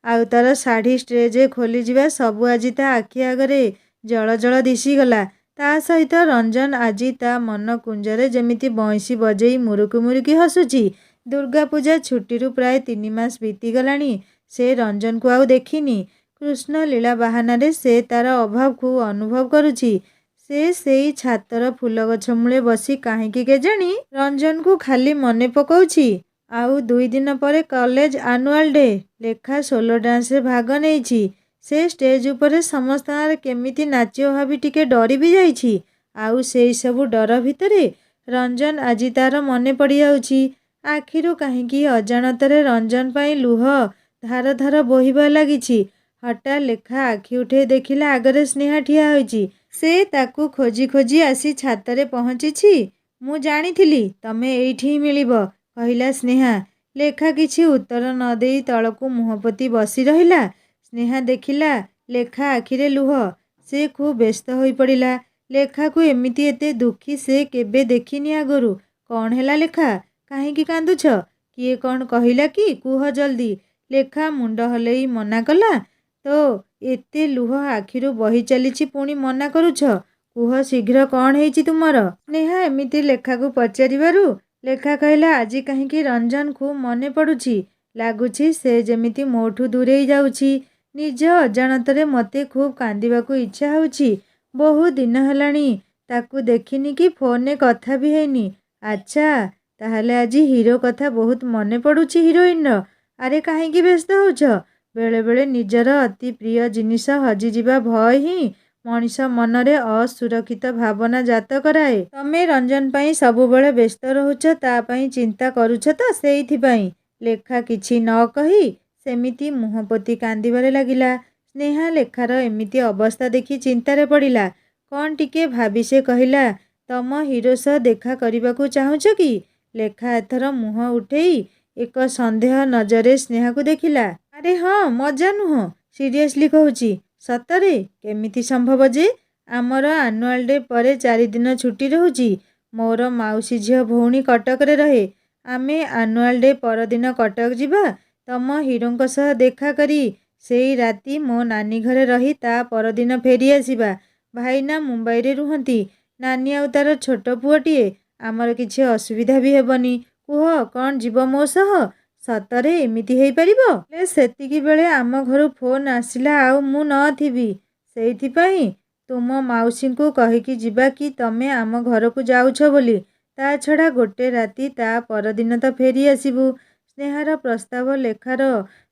ଆଉ ତାର ଶାଢ଼ୀ ଷ୍ଟେଜ୍ ଖୋଲିଯିବା ସବୁ ଆଜି ତା ଆଖି ଆଗରେ ଜଳ ଦିଶିଗଲା। ତା ସହିତ ରଞ୍ଜନ ଆଜି ତା ମନ କୁଞ୍ଜରେ ଯେମିତି ବଇଁଶୀ ବଜେଇ ମୁରୁକି ମୁରୁକି ହସୁଛି। ଦୁର୍ଗାପୂଜା ଛୁଟିରୁ ପ୍ରାୟ 3 ମାସ ବିତିଗଲାଣି। ସେ ରଞ୍ଜନକୁ ଆଉ ଦେଖିନି। କୃଷ୍ଣଲୀଳା ବାହାନାରେ ସେ ତାର ଅଭାବକୁ ଅନୁଭବ କରୁଛି। ସେ ସେଇ ଛାତର ଫୁଲଗଛ ମୂଳେ ବସି କାହିଁକି କେଜାଣି ରଞ୍ଜନକୁ ଖାଲି ମନେ ପକଉଛି। ଆଉ 2 ଦିନ ପରେ କଲେଜ ଆନୁଆଲ୍ ଡେ। ଲେଖା ସୋଲୋ ଡାନ୍ସରେ ଭାଗ ନେଇଛି। ସେ ଷ୍ଟେଜ୍ ଉପରେ ସମସ୍ତଙ୍କ ଆଗରେ କେମିତି ନାଚିବ ଭାବି ଟିକେ ଡରି ବି ଯାଇଛି। ଆଉ ସେଇ ସବୁ ଡର ଭିତରେ ରଞ୍ଜନ ଆଜି ତାର ମନେ ପଡ଼ିଯାଉଛି। ଆଖିରୁ କାହିଁକି ଅଜାଣତରେ ରଞ୍ଜନ ପାଇଁ ଲୁହ ଧାର ଧାର ବୋହିବା ଲାଗିଛି। ହଠାତ୍ ଲେଖା ଆଖି ଉଠେଇ ଦେଖିଲା ଆଗରେ ସ୍ନେହା ଠିଆ ହୋଇଛି। ସେ ତାକୁ ଖୋଜି ଖୋଜି ଆସି ଛାତରେ ପହଞ୍ଚିଛି। ମୁଁ ଜାଣିଥିଲି ତମେ ଏଇଠି ହିଁ ମିଳିବ, କହିଲା ସ୍ନେହା। ଲେଖା କିଛି ଉତ୍ତର ନ ଦେଇ ତଳକୁ ମୁହଁ ପୋତି ବସି ରହିଲା। ସ୍ନେହା ଦେଖିଲା ଲେଖା ଆଖିରେ ଲୁହ। ସେ ଖୁବ୍ ବ୍ୟସ୍ତ ହୋଇପଡ଼ିଲା। ଲେଖାକୁ ଏମିତି ଏତେ ଦୁଃଖୀ ସେ କେବେ ଦେଖିନି ଆଗରୁ। କ'ଣ ହେଲା ଲେଖା? କାହିଁକି କାନ୍ଦୁଛ? କିଏ କ'ଣ କହିଲା କି? କୁହ ଜଲ୍ଦି। ଲେଖା ମୁଣ୍ଡ ହଲେଇ ମନା କଲା। ତ ଏତେ ଲୁହ ଆଖିରୁ ବହି ଚାଲିଛି ପୁଣି ମନା କରୁଛ? କୁହ ଶୀଘ୍ର କ'ଣ ହେଇଛି ତୁମର? ସ୍ନେହା ଏମିତି ଲେଖାକୁ ପଚାରିବାରୁ ଲେଖା କହିଲା, ଆଜି କାହିଁକି ରଞ୍ଜନ ଖୁବ୍ ମନେ ପଡ଼ୁଛି। ଲାଗୁଛି ସେ ଯେମିତି ମୋଠୁ ଦୂରେଇ ଯାଉଛି। ନିଜ ଅଜାଣତରେ ମୋତେ ଖୁବ୍ କାନ୍ଦିବାକୁ ଇଚ୍ଛା ହେଉଛି। ବହୁ ଦିନ ହେଲାଣି ତାକୁ ଦେଖିନି କି ଫୋନରେ କଥା ବି ହେଇନି। ଆଚ୍ଛା, ତାହେଲେ ଆଜି ହିରୋ କଥା ବହୁତ ମନେ ପଡ଼ୁଛି ହିରୋଇନର। ଆରେ କାହିଁକି ବ୍ୟସ୍ତ ହେଉଛ? ବେଳେବେଳେ ନିଜର ଅତି ପ୍ରିୟ ଜିନିଷ ହଜିଯିବା ଭୟ ହିଁ ମଣିଷ ମନରେ ଅସୁରକ୍ଷିତ ଭାବନା ଜାତ କରାଏ। ତମେ ରଞ୍ଜନ ପାଇଁ ସବୁବେଳେ ବ୍ୟସ୍ତ ରହୁଛ, ତା ପାଇଁ ଚିନ୍ତା କରୁଛ ତ ସେଇଥିପାଇଁ। ଲେଖା କିଛି ନ କହି ସେମିତି ମୁହଁ ପୋତି କାନ୍ଦିବାରେ ଲାଗିଲା। ସ୍ନେହା ଲେଖାର ଏମିତି ଅବସ୍ଥା ଦେଖି ଚିନ୍ତାରେ ପଡ଼ିଲା। କ'ଣ ଟିକେ ଭାବି ସେ କହିଲା, ତମ ହିରୋ ସହ ଦେଖା କରିବାକୁ ଚାହୁଁଛ କି? ଲେଖା ଏଥର ମୁହଁ ଉଠେଇ ଏକ ସନ୍ଦେହ ନଜରରେ ସ୍ନେହାକୁ ଦେଖିଲା। ଆରେ ହଁ, ମଜା ନୁହଁ, ସିରିୟସଲି କହୁଛି। ସତରେ? କେମିତି ସମ୍ଭବ ଯେ? ଆମର ଆନୁଆଲ୍ ଡେ ପରେ 4 ଦିନ ଛୁଟି ରହୁଛି। ମୋର ମାଉସୀ ଝିଅ ଭଉଣୀ କଟକରେ ରହେ। ଆମେ ଆନୁଆଲ୍ ଡେ ପରଦିନ କଟକ ଯିବା। ତମ ହିରୋଙ୍କ ସହ ଦେଖା କରି ସେଇ ରାତି ମୋ ନାନୀ ଘରେ ରହି ତା ପରଦିନ ଫେରି ଆସିବା। ଭାଇନା ମୁମ୍ବାଇରେ ରୁହନ୍ତି। ନାନୀ ଆଉ ତାର ଛୋଟ ପୁଅଟିଏ। ଆମର କିଛି ଅସୁବିଧା ବି ହେବନି। କୁହ, କ'ଣ ଯିବ ମୋ ସହ? ସତରେ ଏମିତି ହେଇପାରିବ? ହେଲେ ସେତିକି ବେଳେ ଆମ ଘରୁ ଫୋନ୍ ଆସିଲା ଆଉ ମୁଁ ନଥିବି। ସେଇଥିପାଇଁ ତୁମ ମାଉସୀଙ୍କୁ କହିକି ଯିବା କି ତମେ ଆମ ଘରକୁ ଯାଉଛ ବୋଲି। ତା ଛଡ଼ା ଗୋଟେ ରାତି, ତା ପରଦିନ ତ ଫେରି ଆସିବୁ। ସ୍ନେହାର ପ୍ରସ୍ତାବ ଲେଖାର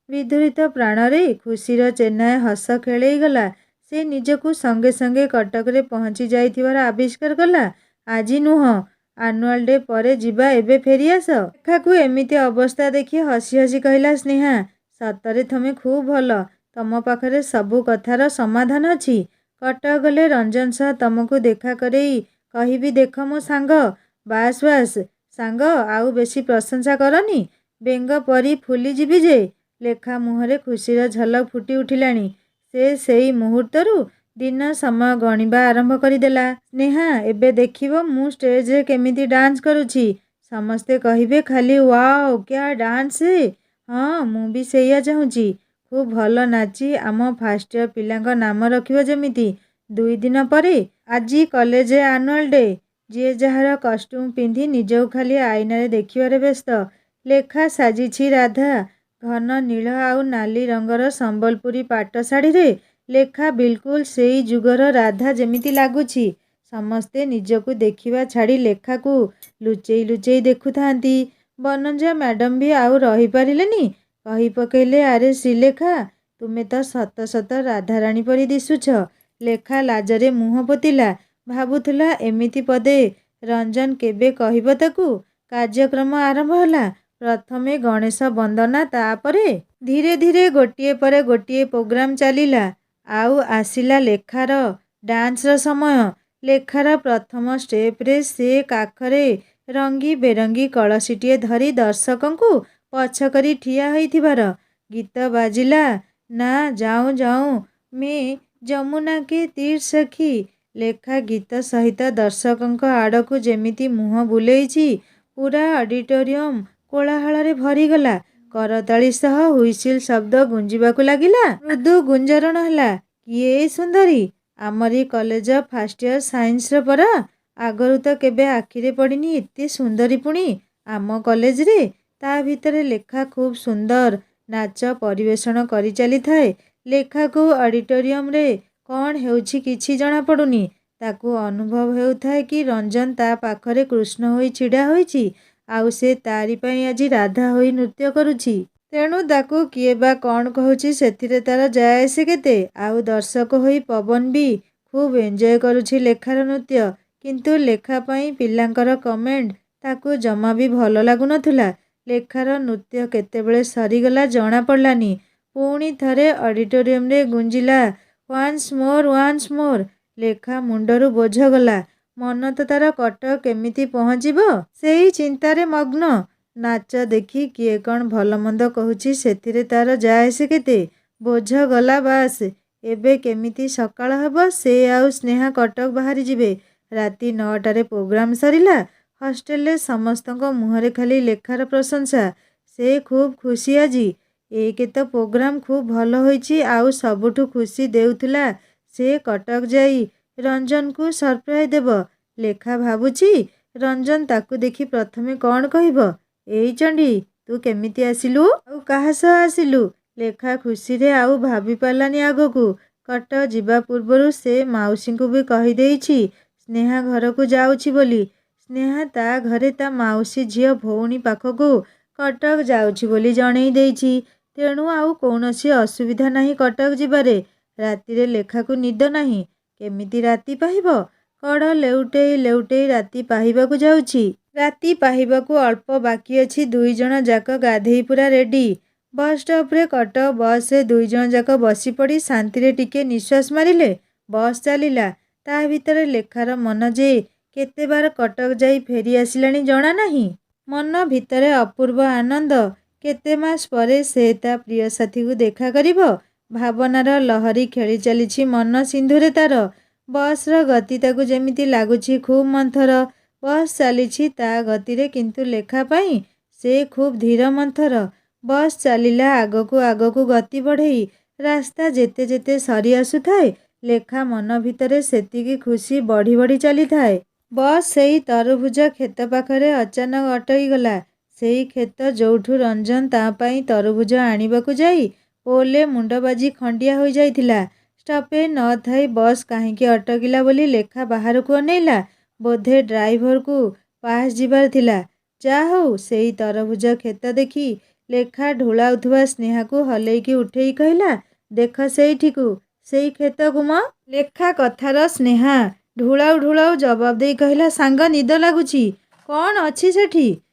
ବିଧୁରିତ ପ୍ରାଣରେ ଖୁସିର ଚେନାଏ ହସ ଖେଳେଇଗଲା। ସେ ନିଜକୁ ସଙ୍ଗେ ସଙ୍ଗେ କଟକରେ ପହଞ୍ଚି ଯାଇଥିବାର ଆବିଷ୍କାର କଲା। ଆଜି ନୁହଁ, ଆନୁଆଲ୍ ଡେ ପରେ ଯିବା, ଏବେ ଫେରିଆସ। ଲେଖାକୁ ଏମିତି ଅବସ୍ଥା ଦେଖି ହସି ହସି କହିଲା ସ୍ନେହା, ସତରେ ତମେ ଖୁବ୍ ଭଲ। ତମ ପାଖରେ ସବୁ କଥାର ସମାଧାନ ଅଛି। କଟକ ଗଲେ ରଞ୍ଜନ ସହ ତମକୁ ଦେଖା କରେଇ କହିବି, ଦେଖ ମୋ ସାଙ୍ଗ। ବାସ୍ ବାସ୍ ସାଙ୍ଗ, ଆଉ ବେଶୀ ପ୍ରଶଂସା କରନି। ବେଙ୍ଗ ପରି ଫୁଲିଯିବି ଯେ। ଲେଖା ମୁହଁରେ ଖୁସିର ଝଲକ ଫୁଟି ଉଠିଲାଣି। ସେ ସେଇ ମୁହୂର୍ତ୍ତରୁ ଦିନ ସମୟ ଗଣିବା ଆରମ୍ଭ କରିଦେଲା। ସ୍ନେହା, ଏବେ ଦେଖିବ ମୁଁ ଷ୍ଟେଜରେ କେମିତି ଡାନ୍ସ କରୁଛି। ସମସ୍ତେ କହିବେ ଖାଲି ୱାଓ କ୍ୟା ଡାନ୍ସ ହେ। ହଁ, ମୁଁ ବି ସେଇଆ ଚାହୁଁଛି। ଖୁବ୍ ଭଲ ନାଚି ଆମ ଫାର୍ଷ୍ଟ ଇୟର ପିଲାଙ୍କ ନାମ ରଖିବ ଯେମିତି। 2 ଦିନ ପରେ ଆଜି କଲେଜରେ ଆନୁଆଲ୍ ଡେ। ଯିଏ ଯାହାର କଷ୍ଟ୍ୟୁମ୍ ପିନ୍ଧି ନିଜକୁ ଖାଲି ଆଇନାରେ ଦେଖିବାରେ ବ୍ୟସ୍ତ। ଲେଖା ସାଜିଛି ରାଧା। ଘନ ନୀଳ ଆଉ ନାଲି ରଙ୍ଗର ସମ୍ବଲପୁରୀ ପାଟ ଶାଢ଼ୀରେ ଲେଖା ବିଲକୁଲ ସେଇ ଯୁଗର ରାଧା ଯେମିତି ଲାଗୁଛି। ସମସ୍ତେ ନିଜକୁ ଦେଖିବା ଛାଡ଼ି ଲେଖାକୁ ଲୁଚେଇ ଲୁଚେଇ ଦେଖୁଥାନ୍ତି। ବନଜା ମ୍ୟାଡ଼ାମ ବି ଆଉ ରହିପାରିଲେନି। କହି ପକେଇଲେ, ଆରେ ଶ୍ରୀଲେଖା, ତୁମେ ତ ସତ ସତ ରାଧାରାଣୀ ପରି ଦିଶୁଛ। ଲେଖା ଲାଜରେ ମୁହଁ ପୋତିଲା। ଭାବୁଥିଲା ଏମିତି ପଦେ ରଞ୍ଜନ କେବେ କହିବ ତାକୁ। କାର୍ଯ୍ୟକ୍ରମ ଆରମ୍ଭ ହେଲା। ପ୍ରଥମେ ଗଣେଶ ବନ୍ଦନା, ତାପରେ ଧୀରେ ଧୀରେ ଗୋଟିଏ ପରେ ଗୋଟିଏ ପ୍ରୋଗ୍ରାମ ଚାଲିଲା। ଆଉ ଆସିଲା ଲେଖାର ଡାନ୍ସର ସମୟ। ଲେଖାର ପ୍ରଥମ ଷ୍ଟେପରେ ସେ କାଖରେ ରଙ୍ଗି ବେରଙ୍ଗୀ କଳସୀଟିଏ ଧରି ଦର୍ଶକଙ୍କୁ ପଛ କରି ଠିଆ ହୋଇଥିବାର ଗୀତ ବାଜିଲା। ନା ଯାଉଁ ଯାଉଁ ମେ ଯମୁନା କେ ତୀର ସଖୀ। ଲେଖା ଗୀତ ସହିତ ଦର୍ଶକଙ୍କ ଆଡ଼କୁ ଯେମିତି ମୁହଁ ବୁଲେଇଛି। ପୂରା ଅଡିଟୋରିୟମ କୋଳାହଳରେ ଭରିଗଲା। କରତାଳି ସହ ହୁଇସିଲ ଶବ୍ଦ ଗୁଞ୍ଜିବାକୁ ଲାଗିଲା। ମୃଦୁ ଗୁଞ୍ଜରଣ ହେଲା। କିଏ ଏ ସୁନ୍ଦରୀ? ଆମରି କଲେଜ ଫାଷ୍ଟ ଇୟର ସାଇନ୍ସର ପରା। ଆଗରୁ ତ କେବେ ଆଖିରେ ପଡ଼ିନି ଏତେ ସୁନ୍ଦରୀ ପୁଣି ଆମ କଲେଜରେ। ତା ଭିତରେ ଲେଖା ଖୁବ୍ ସୁନ୍ଦର ନାଚ ପରିବେଷଣ କରି ଚାଲିଥାଏ। ଲେଖାକୁ ଅଡିଟୋରିୟମରେ କ'ଣ ହେଉଛି କିଛି ଜଣାପଡ଼ୁନି। ତାକୁ ଅନୁଭବ ହେଉଥାଏ କି ରଞ୍ଜନ ତା ପାଖରେ କୃଷ୍ଣ ହୋଇ ଛିଡ଼ା ହୋଇଛି, ଆଉ ସେ ତାରି ପାଇଁ ଆଜି ରାଧା ହୋଇ ନୃତ୍ୟ କରୁଛି। ତେଣୁ ତାକୁ କିଏ ବା କ'ଣ କହୁଛି ସେଥିରେ ତାର ଯାଏ ଆସେ କେତେ। ଆଉ ଦର୍ଶକ ହୋଇ ପବନ ବି ଖୁବ୍ ଏନ୍ଜୟ କରୁଛି ଲେଖାର ନୃତ୍ୟ। କିନ୍ତୁ ଲେଖା ପାଇଁ ପିଲାଙ୍କର କମେଣ୍ଟ ତାକୁ ଜମା ବି ଭଲ ଲାଗୁନଥିଲା। ଲେଖାର ନୃତ୍ୟ କେତେବେଳେ ସରିଗଲା ଜଣା ପଡ଼ିଲାନି। ପୁଣି ଥରେ ଅଡିଟୋରିୟମରେ ଗୁଞ୍ଜିଲା, ୱାନ୍ସ ମୋର ୱାନ୍ସ ମୋର। ଲେଖା ମୁଣ୍ଡରୁ ବୋଝ ଗଲା। ମନ ତ ତାର କଟକ କେମିତି ପହଞ୍ଚିବ ସେଇ ଚିନ୍ତାରେ ମଗ୍ନ। ନାଚ ଦେଖି କିଏ କ'ଣ ଭଲ ମନ୍ଦ କହୁଛି ସେଥିରେ ତାର ଯାଏ ଆସେ କେତେ। ବୋଝ ଗଲା ବାସ୍। ଏବେ କେମିତି ସକାଳ ହେବ ସେ ଆଉ ସ୍ନେହା କଟକ ବାହାରି ଯିବେ। ରାତି 9ଟାରେ ପ୍ରୋଗ୍ରାମ ସରିଲା। ହଷ୍ଟେଲରେ ସମସ୍ତଙ୍କ ମୁହଁରେ ଖାଲି ଲେଖାର ପ୍ରଶଂସା। ସେ ଖୁବ୍ ଖୁସି ଆଜି। ଏକେ ତ ପ୍ରୋଗ୍ରାମ ଖୁବ୍ ଭଲ ହୋଇଛି, ଆଉ ସବୁଠୁ ଖୁସି ଦେଉଥିଲା ସେ କଟକ ଯାଇ ରଞ୍ଜନକୁ ସରପ୍ରାଇଜ ଦେବ। ଲେଖା ଭାବୁଛି ରଞ୍ଜନ ତାକୁ ଦେଖି ପ୍ରଥମେ କ'ଣ କହିବ, ଏଇ ଚଣ୍ଡୀ ତୁ କେମିତି ଆସିଲୁ? ଆଉ କାହା ସହ ଆସିଲୁ? ଲେଖା ଖୁସିରେ ଆଉ ଭାବି ପାରିଲାନି ଆଗକୁ। କଟକ ଯିବା ପୂର୍ବରୁ ସେ ମାଉସୀଙ୍କୁ ବି କହିଦେଇଛି ସ୍ନେହା ଘରକୁ ଯାଉଛି ବୋଲି। ସ୍ନେହା ତା ଘରେ ତା ମାଉସୀ ଝିଅ ଭଉଣୀ ପାଖକୁ କଟକ ଯାଉଛି ବୋଲି ଜଣେଇ ଦେଇଛି। ତେଣୁ ଆଉ କୌଣସି ଅସୁବିଧା ନାହିଁ କଟକ ଯିବାରେ। ରାତିରେ ଲେଖାକୁ ନିଦ ନାହିଁ। କେମିତି ରାତି ପାହିବ? କଡ଼ ଲେଉଟେଇ ଲେଉଟେଇ ରାତି ପାହିବାକୁ ଯାଉଛି। ରାତି ପାହିବାକୁ ଅଳ୍ପ ବାକି ଅଛି। ଦୁଇଜଣ ଯାକ ଗାଧେଇ ପୂରା ରେଡି। ବସ୍ ଷ୍ଟପରେ କଟକ ବସରେ ଦୁଇଜଣ ଯାକ ବସିପଡ଼ି ଶାନ୍ତିରେ ଟିକେ ନିଶ୍ୱାସ ମାରିଲେ। ବସ୍ ଚାଲିଲା। ତା ଭିତରେ ଲେଖାର ମନ ଯେ କେତେବାର କଟକ ଯାଇ ଫେରି ଆସିଲାଣି ଜଣା ନାହିଁ। ମନ ଭିତରେ ଅପୂର୍ବ ଆନନ୍ଦ। କେତେ ମାସ ପରେ ସେ ତା ପ୍ରିୟ ସାଥୀକୁ ଦେଖା କରିବ। ଭାବନାର ଲହରୀ ଖେଳି ଚାଲିଛି ମନ ସିନ୍ଧୁରେ ତାର। ବସ୍ର ଗତି ତାକୁ ଯେମିତି ଲାଗୁଛି ଖୁବ୍ ମନ୍ଥର। ବସ୍ ଚାଲିଛି ତା ଗତିରେ, କିନ୍ତୁ ଲେଖା ପାଇଁ ସେ ଖୁବ୍ ଧୀର ମନ୍ଥର। ବସ୍ ଚାଲିଲା ଆଗକୁ ଆଗକୁ ଗତି ବଢ଼େଇ। ରାସ୍ତା ଯେତେ ଯେତେ ସରି ଆସୁଥାଏ ଲେଖା ମନ ଭିତରେ ସେତିକି ଖୁସି ବଢ଼ି ବଢ଼ି ଚାଲିଥାଏ। ବସ୍ ସେଇ ତରଭୁଜ କ୍ଷେତ ପାଖରେ ଅଚାନକ ଅଟକିଗଲା। ସେଇ କ୍ଷେତ ଯୋଉଠୁ ରଞ୍ଜନ ତା ପାଇଁ ତରଭୁଜ ଆଣିବାକୁ ଯାଇ ପୋଲରେ ମୁଣ୍ଡ ବାଜି ଖଣ୍ଡିଆ ହୋଇଯାଇଥିଲା। ଷ୍ଟପେଜ ନ ଥାଇ ବସ୍ କାହିଁକି ଅଟକିଲା ବୋଲି ଲେଖା ବାହାରକୁ ଅନେଇଲା। ବୋଧେ ଡ୍ରାଇଭରକୁ ପାସ୍ ଯିବାର ଥିଲା। ଯାହା ହଉ ସେଇ ତରଭୁଜ କ୍ଷେତ ଦେଖି ଲେଖା ଢୁଳାଉଥିବା ସ୍ନେହାକୁ ହଲେଇକି ଉଠେଇ କହିଲା, ଦେଖ ସେଇଠିକୁ, ସେଇ କ୍ଷେତକୁ ମ। ଲେଖା କଥାର ସ୍ନେହା ଢୁଳାଉ ଢୁଳାଉ ଜବାବ ଦେଇ କହିଲା, ସାଙ୍ଗ ନିଦ ଲାଗୁଛି। କ'ଣ ଅଛି ସେଠି?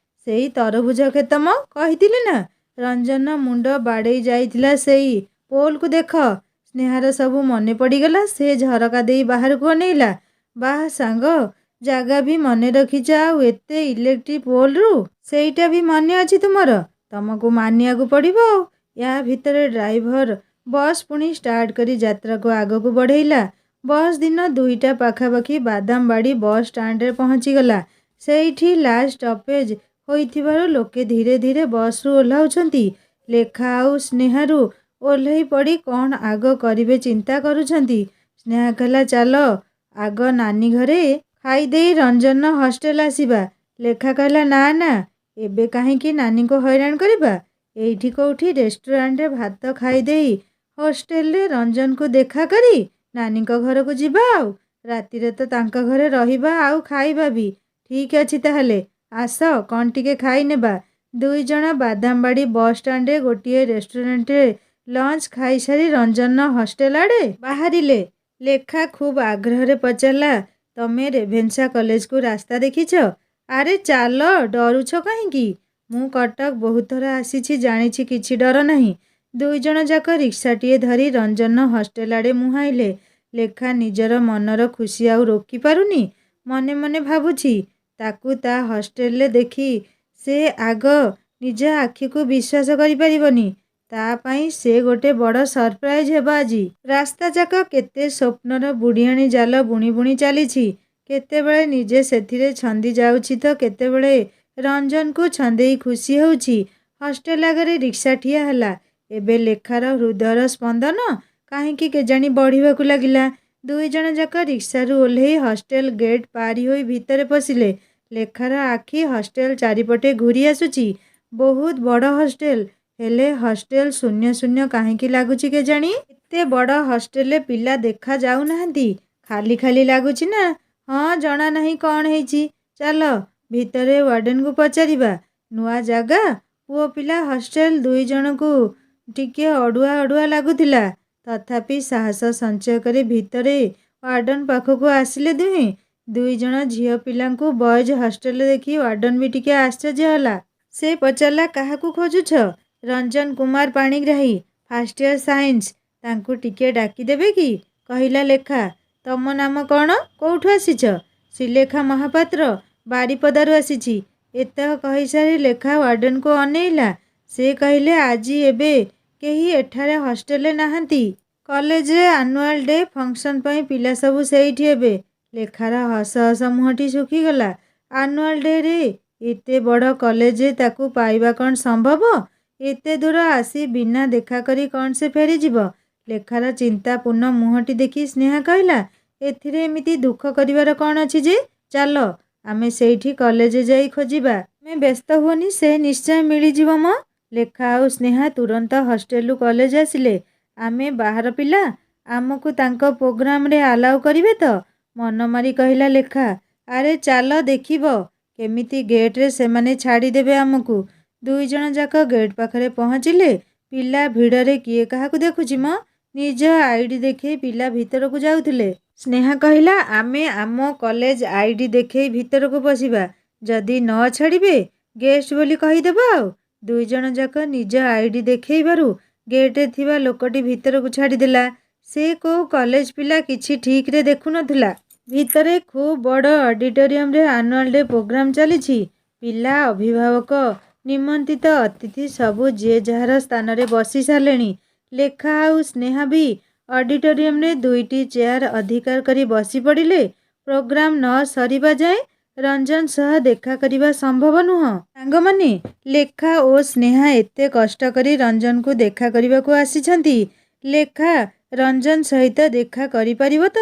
ସେଇ ତରଭୁଜ କ୍ଷେତ ମ, କହିଥିଲି ନା। ରଞ୍ଜନ ମୁଣ୍ଡ ବାଡ଼େଇ ଯାଇଥିଲା ସେଇ ପୋଲକୁ ଦେଖ। ସ୍ନେହାର ସବୁ ମନେ ପଡ଼ିଗଲା। ସେ ଝରକା ଦେଇ ବାହାରକୁ ଅନେଇଲା। ବାଃ ସାଙ୍ଗ, ଜାଗା ବି ମନେ ରଖିଛ, ଆଉ ଏତେ ଇଲେକ୍ଟ୍ରିକ୍ ପୋଲରୁ। ସେଇଟା ବି ମନେ ଅଛି ତୁମର? ତମକୁ ମାନିବାକୁ ପଡ଼ିବ ଆଉ। ୟା ଭିତରେ ଡ୍ରାଇଭର ବସ୍ ପୁଣି ଷ୍ଟାର୍ଟ କରି ଯାତ୍ରାକୁ ଆଗକୁ ବଢ଼େଇଲା। ବସ୍ ଦିନ 2ଟା ପାଖାପାଖି ବାଦାମବାଡ଼ି ବସ୍ ଷ୍ଟାଣ୍ଡରେ ପହଞ୍ଚିଗଲା। ସେଇଠି ଲାଷ୍ଟ ଷ୍ଟପେଜ ହୋଇଥିବାରୁ ଲୋକେ ଧୀରେ ଧୀରେ ବସ୍ରୁ ଓହ୍ଲାଉଛନ୍ତି। ଲେଖା ଆଉ ସ୍ନେହାରୁ ଓହ୍ଲେଇ ପଡ଼ି କ'ଣ ଆଗ କରିବେ ଚିନ୍ତା କରୁଛନ୍ତି। ସ୍ନେହା କହିଲା, ଚାଲ ଆଗ ନାନୀ ଘରେ ଖାଇଦେଇ ରଞ୍ଜନ ହଷ୍ଟେଲ ଆସିବା। ଲେଖା କହିଲା, ନା ନା, ଏବେ କାହିଁକି ନାନୀଙ୍କୁ ହଇରାଣ କରିବା। ଏଇଠି କୋଉଠି ରେଷ୍ଟୁରାଣ୍ଟରେ ଭାତ ଖାଇଦେଇ ହଷ୍ଟେଲରେ ରଞ୍ଜନକୁ ଦେଖା କରି ନାନୀଙ୍କ ଘରକୁ ଯିବା, ଆଉ ରାତିରେ ତ ତାଙ୍କ ଘରେ ରହିବା ଆଉ ଖାଇବା ବି। ଠିକ୍ ଅଛି ତାହେଲେ, ଆସ କ'ଣ ଟିକେ ଖାଇନେବା। ଦୁଇଜଣ ବାଦାମବାଡ଼ି ବସ୍ଷ୍ଟାଣ୍ଡରେ ଗୋଟିଏ ରେଷ୍ଟୁରାଣ୍ଟରେ ଲଞ୍ଚ ଖାଇସାରି ରଞ୍ଜନର ହଷ୍ଟେଲ ଆଡ଼େ ବାହାରିଲେ। ଲେଖା ଖୁବ୍ ଆଗ୍ରହରେ ପଚାରିଲା, ତମେ ରେଭେନ୍ସା କଲେଜକୁ ରାସ୍ତା ଦେଖିଛ? ଆରେ ଚାଲ, ଡରୁଛ କାହିଁକି? ମୁଁ କଟକ ବହୁତ ଥର ଆସିଛି, ଜାଣିଛି କିଛି ଡର ନାହିଁ। ଦୁଇଜଣ ଯାକ ରିକ୍ସାଟିଏ ଧରି ରଞ୍ଜନର ହଷ୍ଟେଲ ଆଡ଼େ ମୁହାଁଇଲେ। ଲେଖା ନିଜର ମନର ଖୁସି ଆଉ ରୋକିପାରୁନି। ମନେ ମନେ ଭାବୁଛି, ତାକୁ ତା ହଷ୍ଟେଲରେ ଦେଖି ସେ ଆଗ ନିଜ ଆଖିକୁ ବିଶ୍ୱାସ କରିପାରିବନି। ତା ପାଇଁ ସେ ଗୋଟେ ବଡ଼ ସରପ୍ରାଇଜ୍ ହେବ ଆଜି। ରାସ୍ତାଯାକ କେତେ ସ୍ୱପ୍ନର ବୁଢ଼ିଆଣୀ ଜାଲ ବୁଣି ବୁଣି ଚାଲିଛି। କେତେବେଳେ ନିଜେ ସେଥିରେ ଛନ୍ଦି ଯାଉଛି ତ କେତେବେଳେ ରଞ୍ଜନକୁ ଛନ୍ଦେଇ ଖୁସି ହେଉଛି। ହଷ୍ଟେଲ ଆଗରେ ରିକ୍ସା ଠିଆ ହେଲା। ଏବେ ଲେଖାର ହୃଦୟର ସ୍ପନ୍ଦନ କାହିଁକି କେଜାଣି ବଢ଼ିବାକୁ ଲାଗିଲା। ଦୁଇଜଣ ଯାକ ରିକ୍ସାରୁ ଓହ୍ଲେଇ ହଷ୍ଟେଲ ଗେଟ୍ ପାରି ହୋଇ ଭିତରେ ପଶିଲେ। ଲେଖାର ଆଖି ହଷ୍ଟେଲ ଚାରିପଟେ ଘୂରି ଆସୁଛି। ବହୁତ ବଡ଼ ହଷ୍ଟେଲ, ହେଲେ ହଷ୍ଟେଲ ଶୂନ୍ୟ ଶୂନ୍ୟ କାହିଁକି ଲାଗୁଛି କେଜାଣି? ଏତେ ବଡ଼ ହଷ୍ଟେଲରେ ପିଲା ଦେଖା ଯାଉନାହାନ୍ତି। ଖାଲି ଖାଲି ଲାଗୁଛି ନା? ହଁ, ଜଣା ନାହିଁ କ'ଣ ହେଇଛି। ଚାଲ ଭିତରେ ୱାର୍ଡେନକୁ ପଚାରିବା। ନୂଆ ଜାଗା, ପୁଅ ପିଲା ହଷ୍ଟେଲ, ଦୁଇଜଣଙ୍କୁ ଟିକେ ଅଡ଼ୁଆ ଅଡ଼ୁଆ ଲାଗୁଥିଲା। ତଥାପି ସାହସ ସଞ୍ଚୟ କରି ଭିତରେ ୱାର୍ଡନ ପାଖକୁ ଆସିଲେ ଦୁହେଁ। ଦୁଇଜଣ ଝିଅ ପିଲାଙ୍କୁ ବଏଜ୍ ହଷ୍ଟେଲରେ ଦେଖି ୱାର୍ଡନ ବି ଟିକେ ଆଶ୍ଚର୍ଯ୍ୟ ହେଲା। ସେ ପଚାରିଲା, କାହାକୁ ଖୋଜୁଛ? Ranjan Kumar Panigrahi, first year science. ତାଙ୍କୁ ଟିକେ ଡାକିଦେବେ କି? କହିଲା ଲେଖା। ତମ ନାମ କ'ଣ? କୋଉଠୁ ଆସିଛ? ଶ୍ରୀଲେଖା ମହାପାତ୍ର, ବାରିପଦାରୁ ଆସିଛି। ଏତକ କହିସାରି ଲେଖା ୱାର୍ଡେନକୁ ଅନେଇଲା। ସେ କହିଲେ, ଆଜି ଏବେ କେହି ଏଠାରେ ହଷ୍ଟେଲରେ ନାହାନ୍ତି। କଲେଜରେ ଆନୁଆଲ ଡେ ଫଙ୍କସନ୍ ପାଇଁ ପିଲା ସବୁ ସେଇଠି ହେବେ। ଲେଖାର ହସ ହସ ମୁହଁଟି ଶୁଖିଗଲା। ଆନୁଆଲ ଡେରେ ଏତେ ବଡ଼ କଲେଜରେ ତାକୁ ପାଇବା କ'ଣ ସମ୍ଭବ? ଏତେ ଦୂର ଆସି ବିନା ଦେଖା କରି କ'ଣ ସେ ଫେରିଯିବ? ଲେଖାର ଚିନ୍ତାପୂର୍ଣ୍ଣ ମୁହଁଟି ଦେଖି ସ୍ନେହା କହିଲା, ଏଥିରେ ଏମିତି ଦୁଃଖ କରିବାର କ'ଣ ଅଛି ଯେ? ଚାଲ ଆମେ ସେଇଠି କଲେଜ ଯାଇ ଖୋଜିବା। ତମେ ବ୍ୟସ୍ତ ହୁଅନି, ସେ ନିଶ୍ଚୟ ମିଳିଯିବ ମ। ଲେଖା ଆଉ ସ୍ନେହା ତୁରନ୍ତ ହଷ୍ଟେଲରୁ କଲେଜ ଆସିଲେ। ଆମେ ବାହାର ପିଲା, ଆମକୁ ତାଙ୍କ ପ୍ରୋଗ୍ରାମରେ ଆଲାଉ କରିବେ ତ? ମନ ମାରି କହିଲା ଲେଖା। ଆରେ ଚାଲ ଦେଖିବ କେମିତି ଗେଟ୍ରେ ସେମାନେ ଛାଡ଼ିଦେବେ ଆମକୁ। ଦୁଇଜଣ ଯାକ ଗେଟ୍ ପାଖରେ ପହଞ୍ଚିଲେ। ପିଲା ଭିଡ଼ରେ କିଏ କାହାକୁ ଦେଖୁଛି ମ? ନିଜ ଆଇଡି ଦେଖେଇ ପିଲା ଭିତରକୁ ଯାଉଥିଲେ। ସ୍ନେହା କହିଲା, ଆମେ ଆମ କଲେଜ ଆଇଡି ଦେଖେଇ ଭିତରକୁ ପଶିବା। ଯଦି ନ ଛାଡ଼ିବେ ଗେଷ୍ଟ ବୋଲି କହିଦେବା ଆଉ। ଦୁଇଜଣ ଯାକ ନିଜ ଆଇଡି ଦେଖେଇବାରୁ ଗେଟ୍ରେ ଥିବା ଲୋକଟି ଭିତରକୁ ଛାଡ଼ିଦେଲା। ସେ କୋଉ କଲେଜ ପିଲା କିଛି ଠିକ୍ରେ ଦେଖୁନଥିଲା। ଭିତରେ ଖୁବ୍ ବଡ଼ ଅଡିଟୋରିୟମରେ ଆନୁଆଲ ଡେ ପ୍ରୋଗ୍ରାମ ଚାଲିଛି। ପିଲା, ଅଭିଭାବକ, ନିମନ୍ତ୍ରିତ ଅତିଥି ସବୁ ଯିଏ ଯାହାର ସ୍ଥାନରେ ବସି ସାରିଲେଣି। ଲେଖା ଆଉ ସ୍ନେହା ବି ଅଡିଟୋରିୟମରେ ଦୁଇଟି ଚେୟାର ଅଧିକାର କରି ବସି ପଡ଼ିଲେ। ପ୍ରୋଗ୍ରାମ ନ ସରିବା ଯାଏଁ ରଞ୍ଜନ ସହ ଦେଖା କରିବା ସମ୍ଭବ ନୁହଁ। ସାଙ୍ଗମାନେ, ଲେଖା ଓ ସ୍ନେହା ଏତେ କଷ୍ଟ କରି ରଞ୍ଜନକୁ ଦେଖା କରିବାକୁ ଆସିଛନ୍ତି। ଲେଖା ରଞ୍ଜନ ସହିତ ଦେଖା କରିପାରିବ ତ?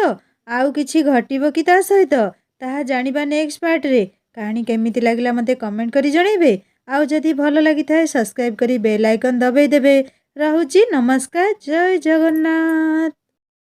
ଆଉ କିଛି ଘଟିବ କି ତା ସହିତ? ତାହା ଜାଣିବା ନେକ୍ସଟ ପାର୍ଟରେ। କାହାଣୀ କେମିତି ଲାଗିଲା ମୋତେ କମେଣ୍ଟ କରି ଜଣାଇବେ। ଆଉ ଯଦି ଭଲ ଲାଗିଥାଏ ସବସ୍କ୍ରାଇବ୍ କରି ବେଲ୍ ଆଇକନ୍ ଦବାଇ ଦେବେ। ରହୁଛି, ନମସ୍କାର, ଜୟ ଜଗନ୍ନାଥ।